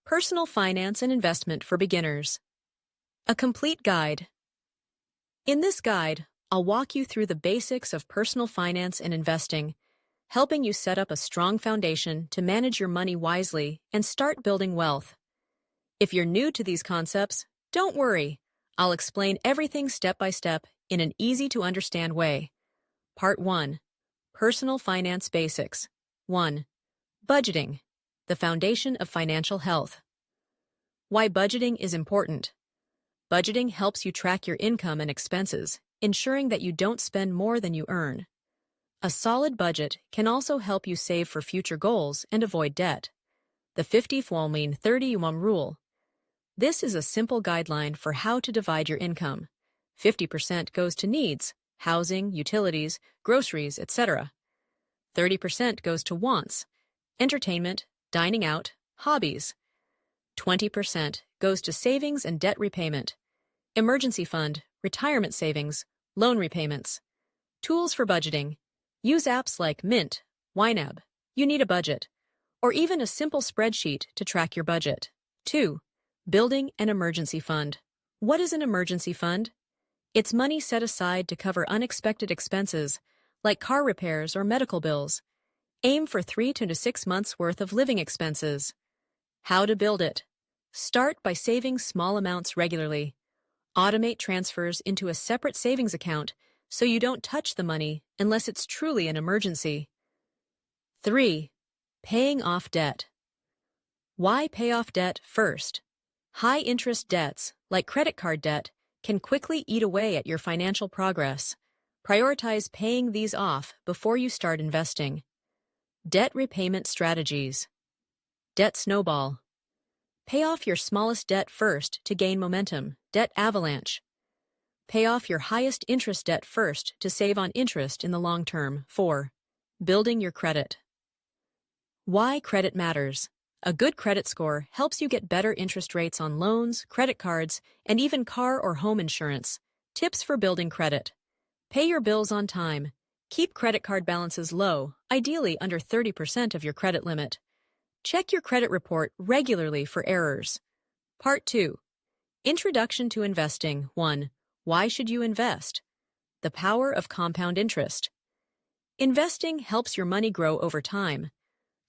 Personal Finance and Investment for Beginners. A complete guide. In this guide, I'll walk you through the basics of personal finance and investing, helping you set up a strong foundation to manage your money wisely and start building wealth. If you're new to these concepts, don't worry. I'll explain everything step by step in an easy-to-understand way. Part 1. Personal Finance Basics. 1. Budgeting. The foundation of financial health. Why budgeting is important. Budgeting helps you track your income and expenses, ensuring that you don't spend more than you earn. A solid budget can also help you save for future goals and avoid debt. The 50-30 rule. This is a simple guideline for how to divide your income. 50% goes to needs, housing, utilities, groceries, etc. 30% goes to wants, entertainment, dining out, hobbies. 20% goes to savings and debt repayment, emergency fund, retirement savings, loan repayments. Tools for budgeting. Use apps like Mint, YNAB, You Need a Budget, or even a simple spreadsheet to track your budget. 2. Building an emergency fund. What is an emergency fund? It's money set aside to cover unexpected expenses, like car repairs or medical bills. Aim for 3 to 6 months' worth of living expenses. How to build it. Start by saving small amounts regularly. Automate transfers into a separate savings account so you don't touch the money unless it's truly an emergency. 3. Paying off debt. Why pay off debt first? High-interest debts, like credit card debt, can quickly eat away at your financial progress. Prioritize paying these off before you start investing. Debt repayment strategies. Debt snowball. Pay off your smallest debt first to gain momentum. Debt avalanche. Pay off your highest interest debt first to save on interest in the long term. 4. Building your credit. Why credit matters. A good credit score helps you get better interest rates on loans, credit cards, and even car or home insurance. Tips for building credit. Pay your bills on time. Keep credit card balances low, ideally under 30% of your credit limit. Check your credit report regularly for errors. Part 2. Introduction to Investing. 1. Why should you invest? The power of compound interest. Investing helps your money grow over time.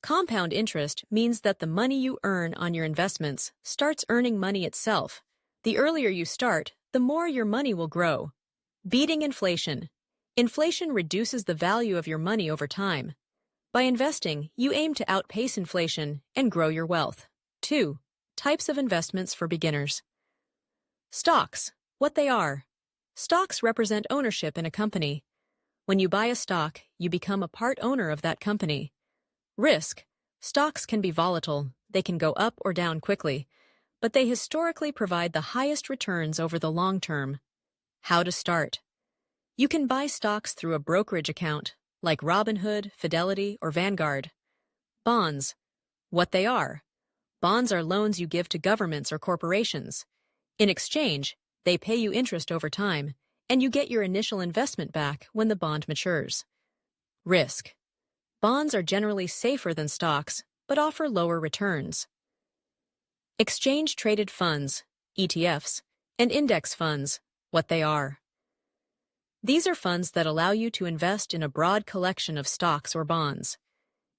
Compound interest means that the money you earn on your investments starts earning money itself. The earlier you start, the more your money will grow. Beating inflation. Inflation reduces the value of your money over time. By investing, you aim to outpace inflation and grow your wealth. 2. Types of investments for beginners. Stocks. What they are. Stocks represent ownership in a company. When you buy a stock, you become a part owner of that company. Risk. Stocks can be volatile, they can go up or down quickly, but they historically provide the highest returns over the long term. How to start. You can buy stocks through a brokerage account, like Robinhood, Fidelity, or Vanguard. Bonds. What they are. Bonds are loans you give to governments or corporations. In exchange, they pay you interest over time, and you get your initial investment back when the bond matures. Risk. Bonds are generally safer than stocks, but offer lower returns. Exchange-traded funds, ETFs, and index funds. What they are. These are funds that allow you to invest in a broad collection of stocks or bonds.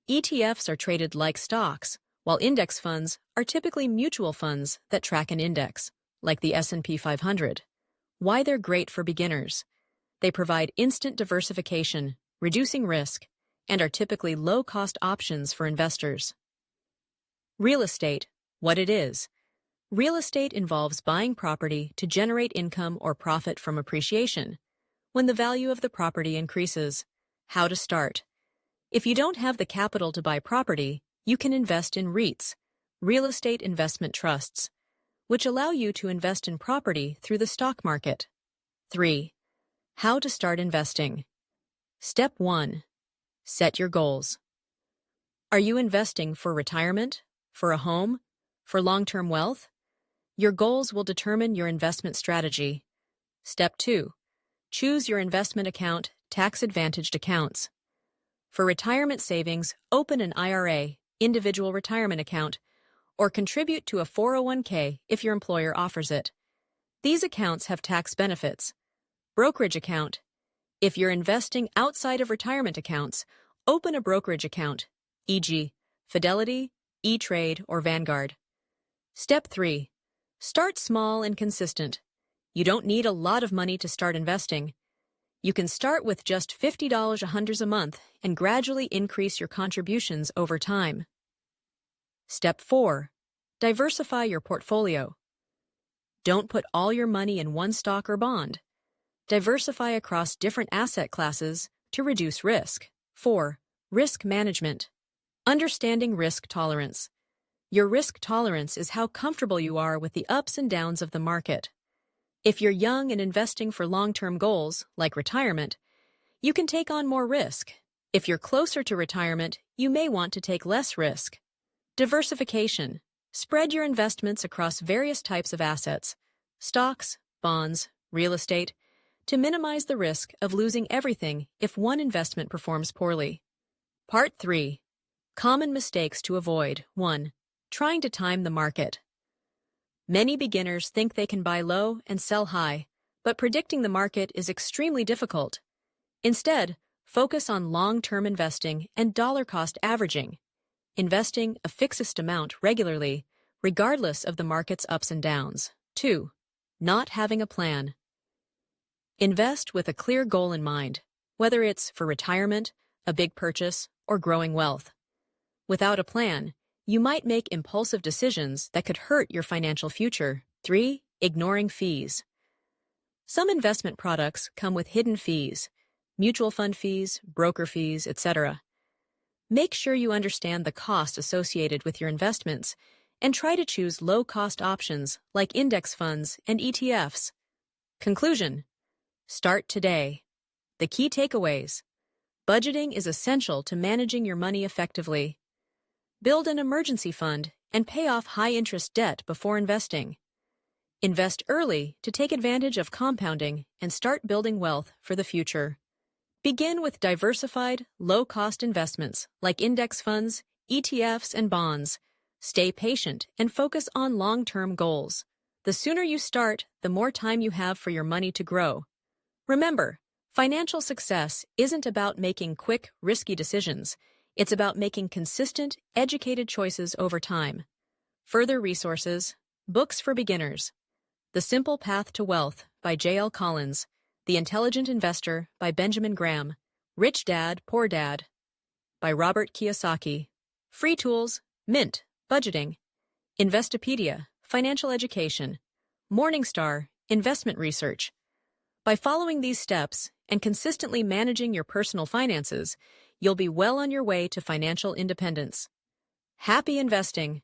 ETFs are traded like stocks, while index funds are typically mutual funds that track an index, like the S&P 500. Why they're great for beginners. They provide instant diversification, reducing risk, and are typically low-cost options for investors. Real estate. What it is. Real estate involves buying property to generate income or profit from appreciation. When the value of the property increases. How to start. If you don't have the capital to buy property, you can invest in REITs, real estate investment trusts, which allow you to invest in property through the stock market. 3. How to start investing. Step 1. Set your goals. Are you investing for retirement, for a home, for long-term wealth? Your goals will determine your investment strategy. Step 2. Choose your investment account, tax-advantaged accounts. For retirement savings, open an IRA, individual retirement account, or contribute to a 401k if your employer offers it. These accounts have tax benefits. Brokerage account. If you're investing outside of retirement accounts, open a brokerage account, e.g., Fidelity, E-Trade, or Vanguard. Step 3. Start small and consistent. You don't need a lot of money to start investing. You can start with just $50 a month and gradually increase your contributions over time. Step 4. Diversify your portfolio. Don't put all your money in one stock or bond. Diversify across different asset classes to reduce risk. 4. Risk management. Understanding risk tolerance. Your risk tolerance is how comfortable you are with the ups and downs of the market. If you're young and investing for long-term goals, like retirement, you can take on more risk. If you're closer to retirement, you may want to take less risk. Diversification. Spread your investments across various types of assets, stocks, bonds, real estate, to minimize the risk of losing everything if one investment performs poorly. Part 3. Common mistakes to avoid. 1. Trying to time the market. Many beginners think they can buy low and sell high, but predicting the market is extremely difficult. Instead, focus on long-term investing and dollar-cost averaging, investing a fixed amount regularly, regardless of the market's ups and downs. 2. Not having a plan. Invest with a clear goal in mind, whether it's for retirement, a big purchase, or growing wealth. Without a plan, you might make impulsive decisions that could hurt your financial future. 3. Ignoring fees. Some investment products come with hidden fees, mutual fund fees, broker fees, etc. Make sure you understand the cost associated with your investments and try to choose low-cost options like index funds and ETFs. Conclusion. Start today. The key takeaways. Budgeting is essential to managing your money effectively. Build an emergency fund and pay off high-interest debt before investing. Invest early to take advantage of compounding and start building wealth for the future. Begin with diversified, low-cost investments like index funds, ETFs, and bonds. Stay patient and focus on long-term goals. The sooner you start, the more time you have for your money to grow. Remember, financial success isn't about making quick, risky decisions. It's about making consistent, educated choices over time. Further resources, books for beginners. The Simple Path to Wealth by J.L. Collins, The Intelligent Investor by Benjamin Graham, Rich Dad, Poor Dad by Robert Kiyosaki. Free tools, Mint, Budgeting, Investopedia, Financial Education, Morningstar, Investment Research. By following these steps and consistently managing your personal finances, you'll be well on your way to financial independence. Happy investing!